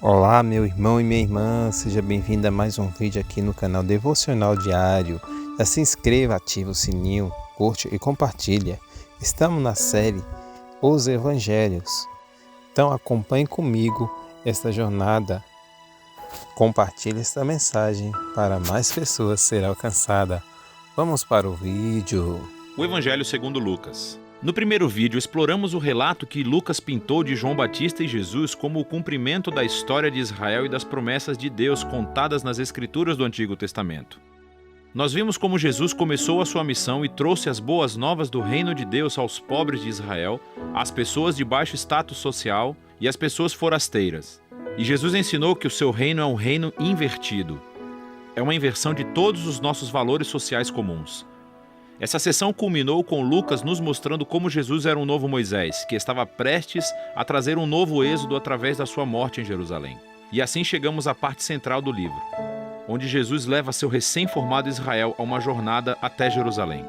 Olá, meu irmão e minha irmã, seja bem-vindo a mais um vídeo aqui no canal Devocional Diário. Já se inscreva, ative o sininho, curte e compartilha. Estamos na série Os Evangelhos. Então acompanhe comigo esta jornada. Compartilhe esta mensagem para mais pessoas ser alcançada. Vamos para o vídeo. O Evangelho segundo Lucas. No primeiro vídeo, exploramos o relato que Lucas pintou de João Batista e Jesus como o cumprimento da história de Israel e das promessas de Deus contadas nas Escrituras do Antigo Testamento. Nós vimos como Jesus começou a sua missão e trouxe as boas novas do reino de Deus aos pobres de Israel, às pessoas de baixo status social e às pessoas forasteiras. E Jesus ensinou que o seu reino é um reino invertido. É uma inversão de todos os nossos valores sociais comuns. Essa sessão culminou com Lucas nos mostrando como Jesus era um novo Moisés, que estava prestes a trazer um novo êxodo através da sua morte em Jerusalém. E assim chegamos à parte central do livro, onde Jesus leva seu recém-formado Israel a uma jornada até Jerusalém.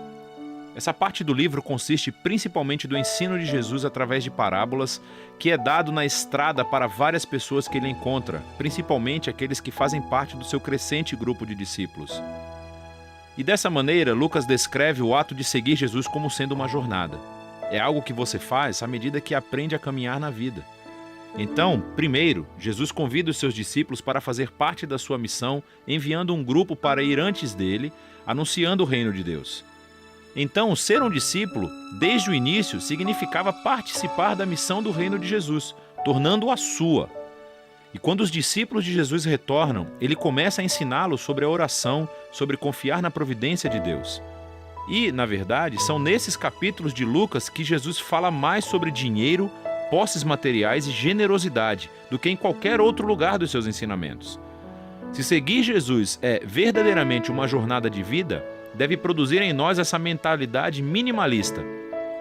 Essa parte do livro consiste principalmente do ensino de Jesus através de parábolas, que é dado na estrada para várias pessoas que ele encontra, principalmente aqueles que fazem parte do seu crescente grupo de discípulos. E dessa maneira, Lucas descreve o ato de seguir Jesus como sendo uma jornada. É algo que você faz à medida que aprende a caminhar na vida. Então, primeiro, Jesus convida os seus discípulos para fazer parte da sua missão, enviando um grupo para ir antes dele, anunciando o reino de Deus. Então, ser um discípulo, desde o início, significava participar da missão do reino de Jesus, tornando-a sua. E quando os discípulos de Jesus retornam, ele começa a ensiná-los sobre a oração, sobre confiar na providência de Deus. E, na verdade, são nesses capítulos de Lucas que Jesus fala mais sobre dinheiro, posses materiais e generosidade do que em qualquer outro lugar dos seus ensinamentos. Se seguir Jesus é verdadeiramente uma jornada de vida, deve produzir em nós essa mentalidade minimalista,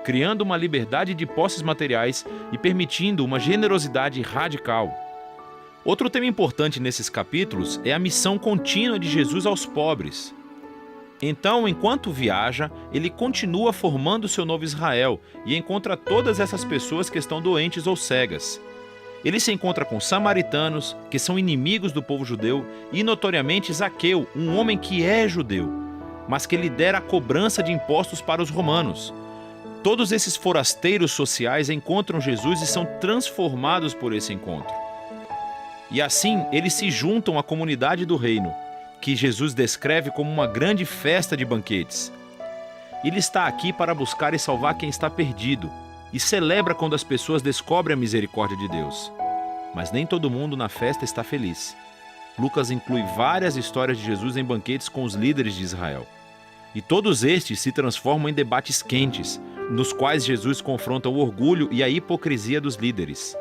criando uma liberdade de posses materiais e permitindo uma generosidade radical. Outro tema importante nesses capítulos é a missão contínua de Jesus aos pobres. Então, enquanto viaja, ele continua formando seu novo Israel e encontra todas essas pessoas que estão doentes ou cegas. Ele se encontra com samaritanos, que são inimigos do povo judeu, e notoriamente Zaqueu, um homem que é judeu, mas que lidera a cobrança de impostos para os romanos. Todos esses forasteiros sociais encontram Jesus e são transformados por esse encontro. E assim, eles se juntam à comunidade do reino, que Jesus descreve como uma grande festa de banquetes. Ele está aqui para buscar e salvar quem está perdido, e celebra quando as pessoas descobrem a misericórdia de Deus. Mas nem todo mundo na festa está feliz. Lucas inclui várias histórias de Jesus em banquetes com os líderes de Israel. E todos estes se transformam em debates quentes, nos quais Jesus confronta o orgulho e a hipocrisia dos líderes.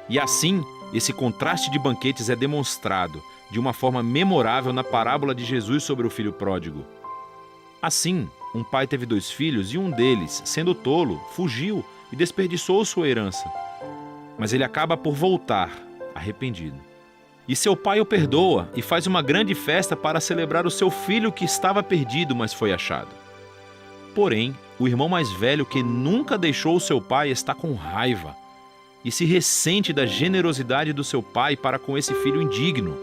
E assim, esse contraste de banquetes é demonstrado de uma forma memorável na parábola de Jesus sobre o filho pródigo. Assim, um pai teve 2 filhos e um deles, sendo tolo, fugiu e desperdiçou sua herança. Mas ele acaba por voltar, arrependido. E seu pai o perdoa e faz uma grande festa para celebrar o seu filho que estava perdido, mas foi achado. Porém, o irmão mais velho, que nunca deixou o seu pai, está com raiva e se ressente da generosidade do seu pai para com esse filho indigno.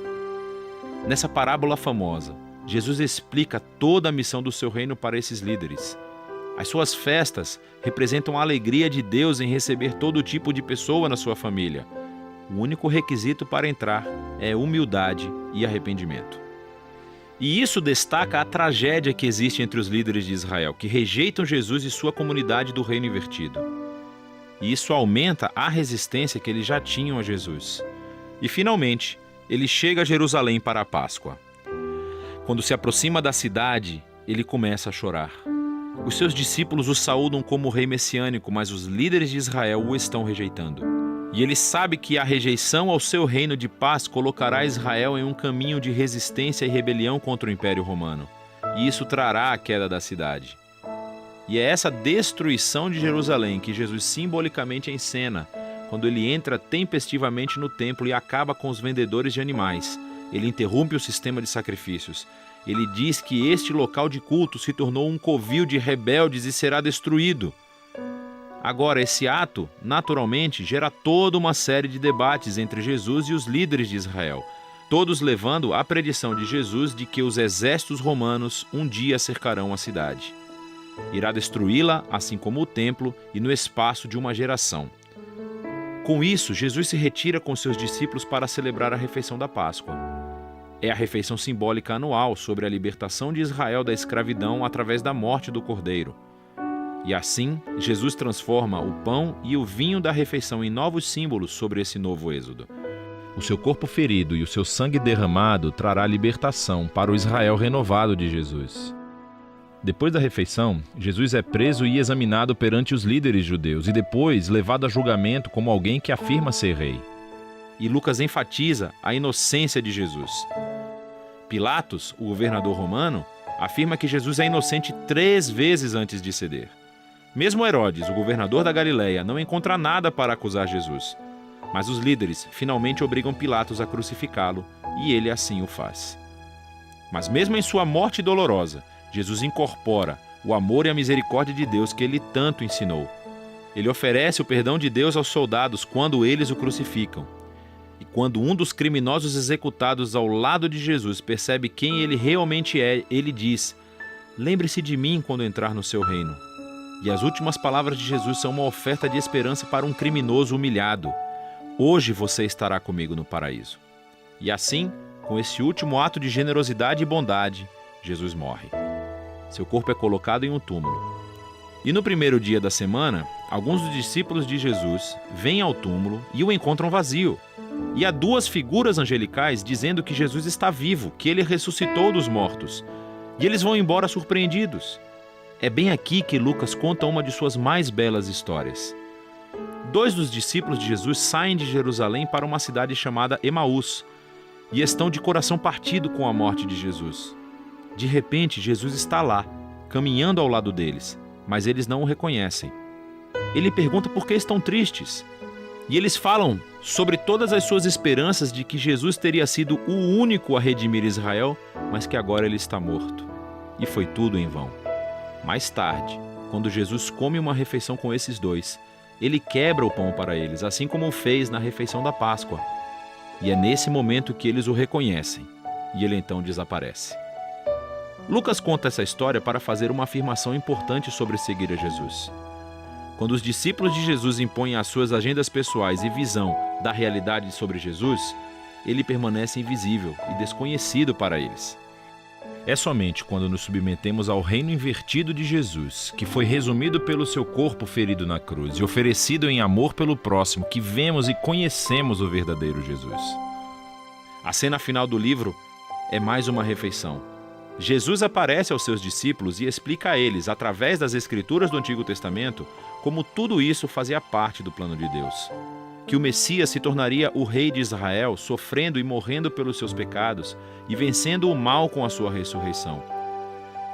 Nessa parábola famosa, Jesus explica toda a missão do seu reino para esses líderes. As suas festas representam a alegria de Deus em receber todo tipo de pessoa na sua família. O único requisito para entrar é humildade e arrependimento. E isso destaca a tragédia que existe entre os líderes de Israel, que rejeitam Jesus e sua comunidade do reino invertido. E isso aumenta a resistência que eles já tinham a Jesus. E finalmente, ele chega a Jerusalém para a Páscoa. Quando se aproxima da cidade, ele começa a chorar. Os seus discípulos o saúdam como rei messiânico, mas os líderes de Israel o estão rejeitando. E ele sabe que a rejeição ao seu reino de paz colocará Israel em um caminho de resistência e rebelião contra o Império Romano. E isso trará a queda da cidade. E é essa destruição de Jerusalém que Jesus simbolicamente encena quando ele entra tempestivamente no templo e acaba com os vendedores de animais. Ele interrompe o sistema de sacrifícios. Ele diz que este local de culto se tornou um covil de rebeldes e será destruído. Agora, esse ato, naturalmente, gera toda uma série de debates entre Jesus e os líderes de Israel, todos levando à predição de Jesus de que os exércitos romanos um dia cercarão a cidade. Irá destruí-la, assim como o templo, e no espaço de uma geração. Com isso, Jesus se retira com seus discípulos para celebrar a refeição da Páscoa. É a refeição simbólica anual sobre a libertação de Israel da escravidão através da morte do Cordeiro. E assim, Jesus transforma o pão e o vinho da refeição em novos símbolos sobre esse novo êxodo. O seu corpo ferido e o seu sangue derramado trará libertação para o Israel renovado de Jesus. Depois da refeição, Jesus é preso e examinado perante os líderes judeus e depois levado a julgamento como alguém que afirma ser rei. E Lucas enfatiza a inocência de Jesus. Pilatos, o governador romano, afirma que Jesus é inocente 3 vezes antes de ceder. Mesmo Herodes, o governador da Galileia, não encontra nada para acusar Jesus. Mas os líderes finalmente obrigam Pilatos a crucificá-lo, e ele assim o faz. Mas mesmo em sua morte dolorosa, Jesus incorpora o amor e a misericórdia de Deus que ele tanto ensinou. Ele oferece o perdão de Deus aos soldados quando eles o crucificam. E quando um dos criminosos executados ao lado de Jesus percebe quem ele realmente é, ele diz: "Lembre-se de mim quando entrar no seu reino." E as últimas palavras de Jesus são uma oferta de esperança para um criminoso humilhado. Hoje você estará comigo no paraíso. E assim, com esse último ato de generosidade e bondade, Jesus morre. Seu corpo é colocado em um túmulo. E no primeiro dia da semana, alguns dos discípulos de Jesus vêm ao túmulo e o encontram vazio. E há 2 figuras angelicais dizendo que Jesus está vivo, que ele ressuscitou dos mortos. E eles vão embora surpreendidos. É bem aqui que Lucas conta uma de suas mais belas histórias. 2 dos discípulos de Jesus saem de Jerusalém para uma cidade chamada Emaús e estão de coração partido com a morte de Jesus. De repente, Jesus está lá, caminhando ao lado deles, mas eles não o reconhecem. Ele pergunta por que estão tristes. E eles falam sobre todas as suas esperanças de que Jesus teria sido o único a redimir Israel, mas que agora ele está morto. E foi tudo em vão. Mais tarde, quando Jesus come uma refeição com esses 2, ele quebra o pão para eles, assim como o fez na refeição da Páscoa. E é nesse momento que eles o reconhecem, e ele então desaparece. Lucas conta essa história para fazer uma afirmação importante sobre seguir a Jesus. Quando os discípulos de Jesus impõem as suas agendas pessoais e visão da realidade sobre Jesus, ele permanece invisível e desconhecido para eles. É somente quando nos submetemos ao reino invertido de Jesus, que foi resumido pelo seu corpo ferido na cruz e oferecido em amor pelo próximo, que vemos e conhecemos o verdadeiro Jesus. A cena final do livro é mais uma refeição. Jesus aparece aos seus discípulos e explica a eles, através das Escrituras do Antigo Testamento, como tudo isso fazia parte do plano de Deus. Que o Messias se tornaria o rei de Israel, sofrendo e morrendo pelos seus pecados e vencendo o mal com a sua ressurreição.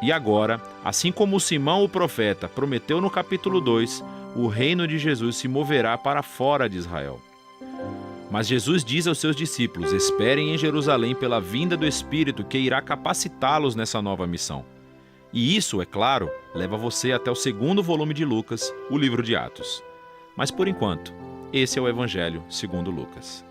E agora, assim como Simão o profeta prometeu no capítulo 2, o reino de Jesus se moverá para fora de Israel. Mas Jesus diz aos seus discípulos: esperem em Jerusalém pela vinda do Espírito que irá capacitá-los nessa nova missão. E isso, é claro, leva você até o 2º volume de Lucas, o livro de Atos. Mas por enquanto, esse é o Evangelho segundo Lucas.